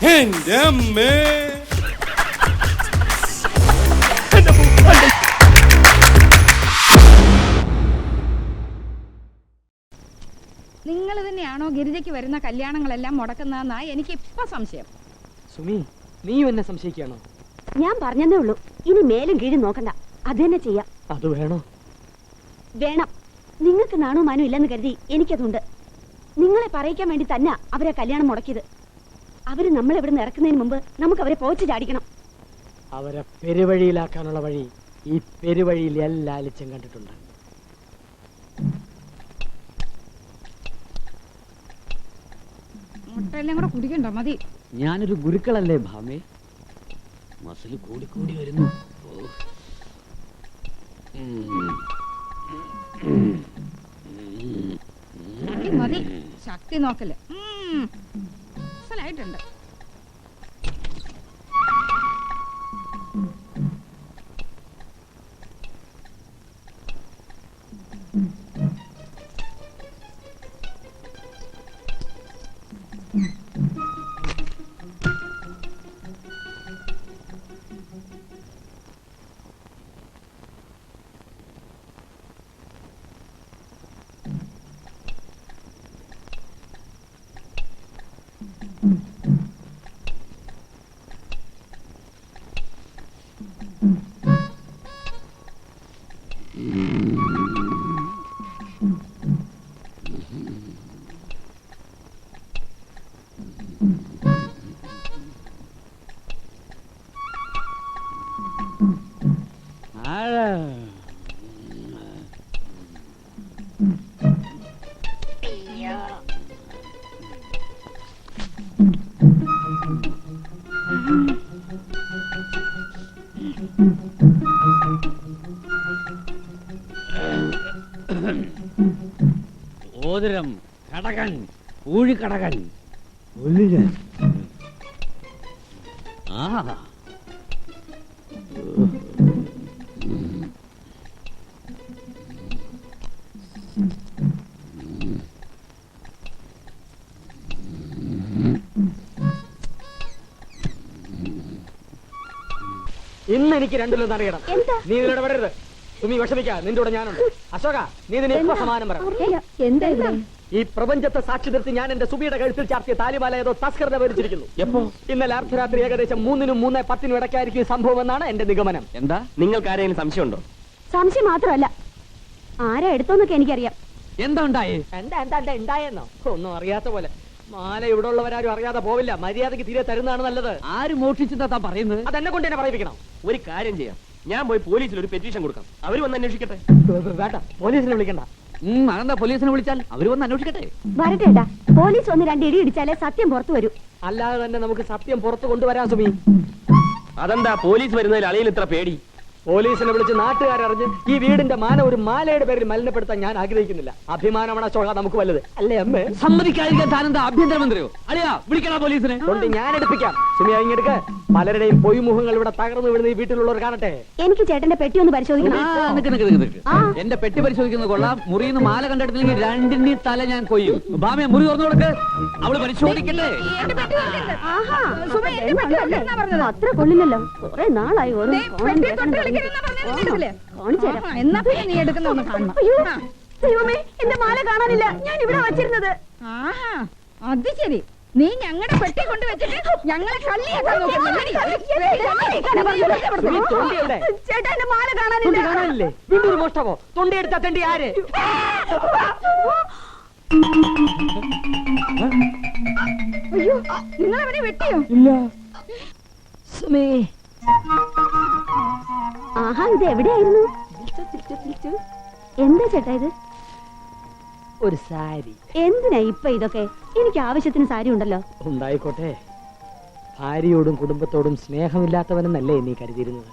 എന്റെ അമ്മേ. നിങ്ങൾ തന്നെയാണോ ഗിരിജയ്ക്ക് വരുന്ന കല്യാണങ്ങളെല്ലാം മുടക്കുന്നതെന്നാ എനിക്ക് ഇപ്പൊ സംശയം. സുമി, നീ എന്നെ സംശയിക്കുകയാണോ? ഞാൻ പറഞ്ഞതേ ഉള്ളൂ, ഇനി മേലും കീഴും നോക്കണ്ട, അത് തന്നെ ചെയ്യാം. അത് വേണോ? വേണം. നിങ്ങൾക്ക് നാണോ മാനോ ഇല്ലെന്ന് കരുതി എനിക്കതുണ്ട്. നിങ്ങളെ പറയിക്കാൻ വേണ്ടി തന്നെ അവരെ കല്യാണം മുടക്കിയത്. അവര് നമ്മളെവിടെ നിന്ന് ഇറക്കുന്നതിന് മുമ്പ് നമുക്ക് അവരെ പോച്ച് ചാടിക്കണം. അവരെ പെരുവഴിയിലാക്കാനുള്ള വഴി ഈ പെരുവഴിയിൽ എല്ലാ ലാലിച്ചും കണ്ടിട്ടുണ്ട്. മുട്ടയെല്ലാം കൂടെ കുടിക്കണ്ടോ? മതി. ഞാനൊരു ഗുരുക്കളല്ലേ ഭാമേ? മസിൽ കൂടി കൂടി വരുന്നു. മതി, ശക്തി നോക്കല്. മനസ്സിലായിട്ടുണ്ട്. ഓതിരം, കടകൻ, ഊഴിക്കടകൻ. ആ ഇന്ന് എനിക്ക് രണ്ടിലൊന്നും അറിയണം. നീ ഇതിലൂടെ വരരുത്. സുമി വിഷമിക്ക, നിന്റെ കൂടെ ഞാനുണ്ട്. അശോക, നീ ഇതിന് എപ്പോ സമാനം പറ. ഈ പ്രപഞ്ചത്തെ സാക്ഷി നിർത്തി ഞാൻ എന്റെ സുബിയുടെ കഴുത്തിൽ ചാർത്തിയ താലിമാല ഏതോ തസ്കൃത ഭരിച്ചിരിക്കുന്നു. എപ്പോ? ഇന്നലെ അർദ്ധരാത്രി ഏകദേശം 3-നും 3:10 ഇടയ്ക്കായിരിക്കും ഈ സംഭവം എന്നാണ് എന്റെ നിഗമനം. എന്താ? നിങ്ങൾക്ക് ആരെങ്കിലും സംശയമുണ്ടോ? സംശയം മാത്രമല്ല, ആരാ എടുത്തോന്നൊക്കെ എനിക്കറിയാം. എന്താ ഉണ്ടായേ? എന്താ ഉണ്ടായെന്നോ? ഒന്നും അറിയാത്ത പോലെ. മാല ഇവിടെ ഉള്ളവരാരും അറിയാതെ പോവില്ല. മര്യാദക്ക് തീരെ തരുന്നതാണ് നല്ലത്. ആര് മോഷ്ടിച്ചെന്താ പറയുന്നത്? അതെന്നെ കൊണ്ട് തന്നെ പറയിപ്പിക്കണം. ഒരു കാര്യം ചെയ്യാം, ഞാൻ പോയി പോലീസിൽ ഒരു പെറ്റീഷൻ കൊടുക്കാം. അവർ വന്ന് അന്വേഷിക്കട്ടെ. വേണ്ട, പോലീസിനെ വിളിക്കണ്ട. അതെന്താ പോലീസിനെ വിളിച്ചാൽ അവര് വന്ന് അന്വേഷിക്കട്ടെ. വരട്ടേട്ടാ, പോലീസ് ഒന്ന് 2 ഇടി ഇടിച്ചാലേ സത്യം പുറത്തു വരൂ. അല്ലാതെ തന്നെ നമുക്ക് സത്യം പുറത്തു കൊണ്ടുവരാൻ സുമി. അതെന്താ പോലീസ് വരുന്നതിൽ അളിയിൽ ഇത്ര പേടി? പോലീസിനെ വിളിച്ച് നാട്ടുകാരറിഞ്ഞ് ഈ വീടിന്റെ മാന ഒരു മാലയുടെ പേരിൽ മലിനപ്പെടുത്താൻ ഞാൻ ആഗ്രഹിക്കുന്നില്ല. അഭിമാനമാണ് അശോക നമുക്ക് വലുത്, അല്ലേ അമ്മേ? സമ്മതിക്കാതിരിക്കാൻ താനെന്താ ആഭ്യന്തരമന്ത്രിയോ? അളിയാ, വിളിക്കണ പോലീസിനെ. കൊണ്ട് ഞാൻ എടുപ്പിക്കാം. സുമി ഇങ്ങെടുക്ക്. പലരുടെയും പൊയ്മുഖങ്ങൾ ഇവിടെ തകർന്നു വീഴുന്ന ഈ വീട്ടിലുള്ളവർ കാണട്ടെ. എനിക്ക് ചേട്ടന്റെ പെട്ടി ഒന്ന് പരിശോധിക്കണം. എന്റെ പെട്ടി പരിശോധിക്കുന്നത് കൊള്ളാം. മുറിന്ന് മാല കണ്ടെടുത്തില്ലെങ്കിൽ 2-ന്റെയും തല ഞാൻ കൊയ്യും. ഭാമയെ മുറി തുറന്നു കൊടുക്ക്, അവള് പരിശോധിക്കട്ടെ. അത്ര കൊള്ളില്ലല്ലോ. കുറെ നാളായി ഓരോ ദൈവമേ, എന്റെ മാല കാണാനില്ല. ഞാൻ ഇവിടെ വച്ചിരുന്നത്. അത് ശരി, നീ ഞങ്ങളുടെ പെട്ടി കൊണ്ട് വെച്ചിട്ട് ഞങ്ങളെ കള്ളിയാക്കാൻ ചേട്ടാ, എന്റെ മാല കാണാനില്ലേ? വീണ്ടും ഒരു മോഷ്ടമോ? തൊണ്ടിയെടുത്ത തെണ്ടി ആര്? അയ്യോ, നിങ്ങൾ അവനെ വെട്ടിയോ? ഇല്ല സുമേ. ആഹാ, ഇത് എവിടെയായിരുന്നു? എന്താ ചേട്ടാ ഇത്? ഒരു സാരി. എന്തിനാ ഇപ്പൊ ഇതൊക്കെ? എനിക്ക് ആവശ്യത്തിന് സാരി ഉണ്ടല്ലോ. ഉണ്ടായിക്കോട്ടെ. ഭാര്യയോടും കുടുംബത്തോടും സ്നേഹമില്ലാത്തവനെന്നല്ലേ നീ കരുതിയിരുന്നത്?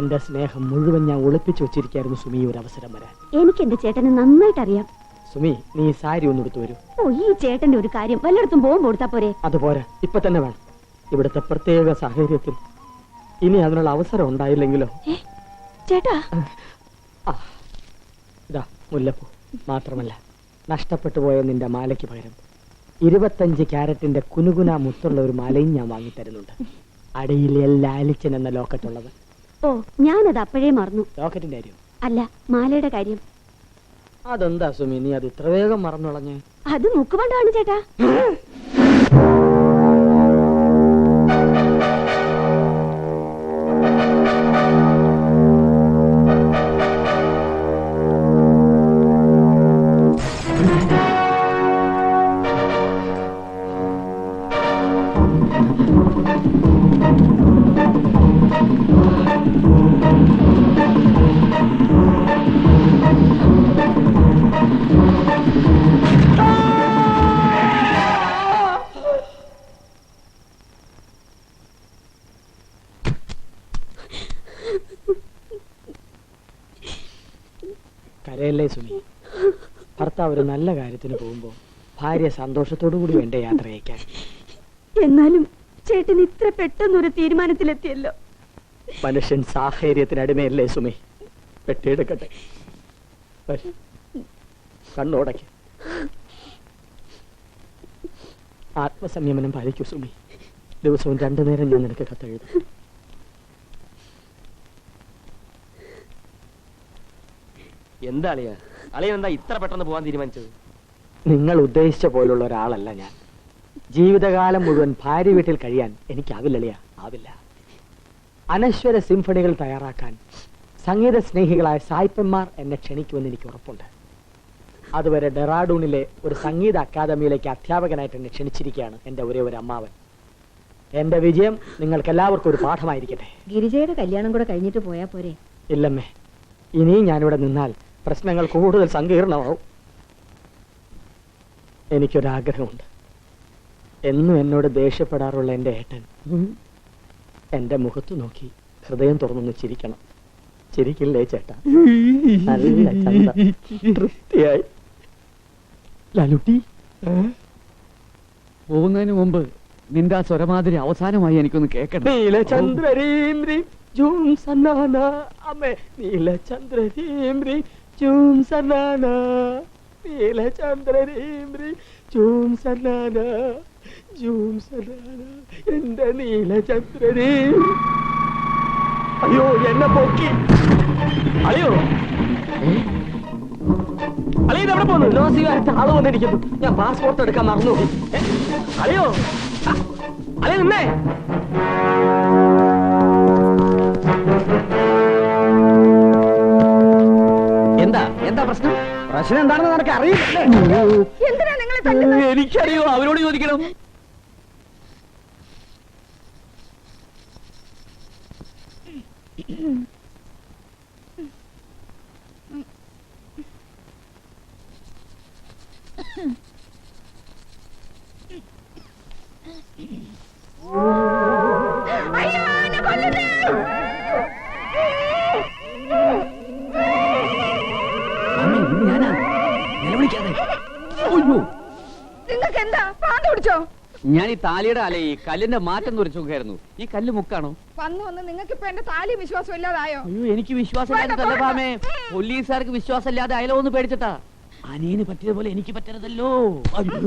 എന്റെ സ്നേഹം മുഴുവൻ ഞാൻ ഒളിപ്പിച്ചു വെച്ചിരിക്കായിരുന്നു സുമി, ഒരു അവസരം വരാൻ. എനിക്ക് എന്റെ ചേട്ടനെ നന്നായിട്ട് അറിയാം. സുമി, നീ സാരി ഒന്ന് എടുത്തു വരൂ. ഓ, ഈ ചേട്ടന്റെ ഒരു കാര്യം വല്ലയിടത്തും പോകുമ്പോ കൊടുത്താ പോരെ? അതുപോരാ, ഇപ്പൊ തന്നെ വേണം. ഇവിടുത്തെ പ്രത്യേക സാഹചര്യത്തിൽ ഇനി അതിനുള്ള അവസരം ഉണ്ടായില്ലെങ്കിലോ? ചേട്ടാ, ഇതാ മുല്ലപ്പൂ. മാത്രമല്ല, നഷ്ടപ്പെട്ടു പോയ നിന്റെ മാലയ്ക്ക് പകരം 25 ക്യാരറ്റിന്റെ കുനുകുന മുത്തുള്ള ഒരു മാലയും ഞാൻ വാങ്ങിത്തരുന്നുണ്ട്. അടിയിൽ ലാലിച്ചൻ എന്ന ലോക്കറ്റ് ഉള്ളത്. ഓ ഞാനത് അപ്പോഴേ മറന്നു. ലോക്കറ്റിന്റെ കാര്യം അല്ല, മാലയുടെ കാര്യം. അതെന്താ സുമി നീ അത് ഇത്ര വേഗം മറന്നുളഞ്ഞ്? അത് മുക്കുകൊണ്ടാണ് ചേട്ടാ. കരയല്ലേ സുമി. ഭർത്താവ് ഒരു നല്ല കാര്യത്തിന് പോകുമ്പോ ഭാര്യ സന്തോഷത്തോടു കൂടി വേണ്ട യാത്ര അയക്കാൻ. എന്നാലും ചേട്ടൻ ഇത്ര പെട്ടെന്നൊരു തീരുമാനത്തിലെത്തിയല്ലോ. മനുഷ്യൻ സാഹചര്യത്തിനടിമയല്ലേ സുമി. പെട്ടിയെടുക്കട്ടെ. കണ്ണോടയ്ക്ക്. ആത്മസംയമനം പാലിക്കൂ സുമി. ദിവസവും 2 നേരം ഞാൻ നിനക്ക് കത്തെഴുതും. എന്താ അളിയ അളിയൻ എന്താ ഇത്ര പെട്ടെന്ന് പോകാൻ തീരുമാനിച്ചത്? നിങ്ങൾ ഉദ്ദേശിച്ച പോലുള്ള ഒരാളല്ല ഞാൻ. ജീവിതകാലം മുഴുവൻ ഭാര്യ വീട്ടിൽ കഴിയാൻ എനിക്കാവില്ലളിയ, ആവില്ല. അനശ്വര സിംഫണികൾ തയ്യാറാക്കാൻ സംഗീത സ്നേഹികളായ സായിപ്പന്മാർ എന്നെ ക്ഷണിക്കുമെന്ന് എനിക്ക് ഉറപ്പുണ്ട്. അതുവരെ ഡെറാഡൂണിലെ ഒരു സംഗീത അക്കാദമിയിലേക്ക് അധ്യാപകനായിട്ട് എന്നെ ക്ഷണിച്ചിരിക്കുകയാണ് എന്റെ ഒരേ ഒരു അമ്മാവൻ. എന്റെ വിജയം നിങ്ങൾക്ക് എല്ലാവർക്കും ഒരു പാഠമായിരിക്കട്ടെ. ഗിരിജയുടെ കല്യാണം കൂടെ കഴിഞ്ഞിട്ട് പോയാ പോരെ? ഇല്ലമ്മേ, ഇനിയും ഞാനിവിടെ നിന്നാൽ പ്രശ്നങ്ങൾ കൂടുതൽ സങ്കീർണമാവും. എനിക്കൊരാഗ്രഹമുണ്ട്. എന്നും എന്നോട് ദേഷ്യപ്പെടാറുള്ള എന്റെ ഏട്ടൻ എന്റെ മുഖത്ത് നോക്കി ഹൃദയം തുറന്നൊന്ന് ചിരിക്കണം. ചിരിക്കില്ലേ ചേട്ടാ? നല്ല ചന്ത തൃപ്തിയായി. ലാലുട്ടി, പോകുന്നതിന് മുമ്പ് നിന്റെ ആ സ്വരമാതിരി അവസാനമായി എനിക്കൊന്ന് കേൾക്കണം. നീലചന്ദ്രീംരി ജൂം സന്നാന അമ്മേ, നീലചന്ദ്രീംരി ജൂം സന്നാന, നീലചന്ദ്രീംരി ജൂം സന്നാന, ജൂം സന്നാന, എന്റെ നീലചന്ദ്രീ. അയ്യോ എന്നെ പൊക്കി. അളിയോ അളിയ എവിടെ പോകുന്നു? ഉല്ലാസികാരത്തെ ആള് വന്നിരിക്കുന്നു. ഞാൻ പാസ്പോർട്ട് എടുക്കാൻ മറന്നു. അളിയോ അളിയ നിന്നേ. എന്താ എന്താ പ്രശ്നം? പ്രശ്നം എന്താണെന്ന് നിനക്ക് അറിയില്ലേ? എന്തിനാ നിങ്ങളെ തല്ലുന്നത്? എനിക്കറിയോ, അവരോട് ചോദിക്കണം. അയ്യോ, എന്നെ കൊല്ലരുത്. ഞാനാ നിലവിളിക്കാതെ. അയ്യോ, നിങ്ങൾക്ക് എന്താ പാണ്ട് പിടിച്ചോ? ഞാൻ ഈ താലിയുടെ അല ഈ കല്ലിന്റെ മാറ്റം തുറച്ചു നോക്കായിരുന്നു. ഈ കല്ല് മുക്കാണോ? വന്ന് നിങ്ങൾക്ക് ഇപ്പൊ എന്റെ താലി വിശ്വാസം ഇല്ലാതായോ? അയ്യോ, എനിക്ക് വിശ്വാസമില്ലാതെ ഭാമേ. പോലീസുകാർക്ക് വിശ്വാസമില്ലാതെ അയലോ ഒന്ന് പേടിച്ചിട്ടാ. അനിയന് പറ്റിയതുപോലെ എനിക്ക് പറ്റരുതല്ലോ. അയ്യോ.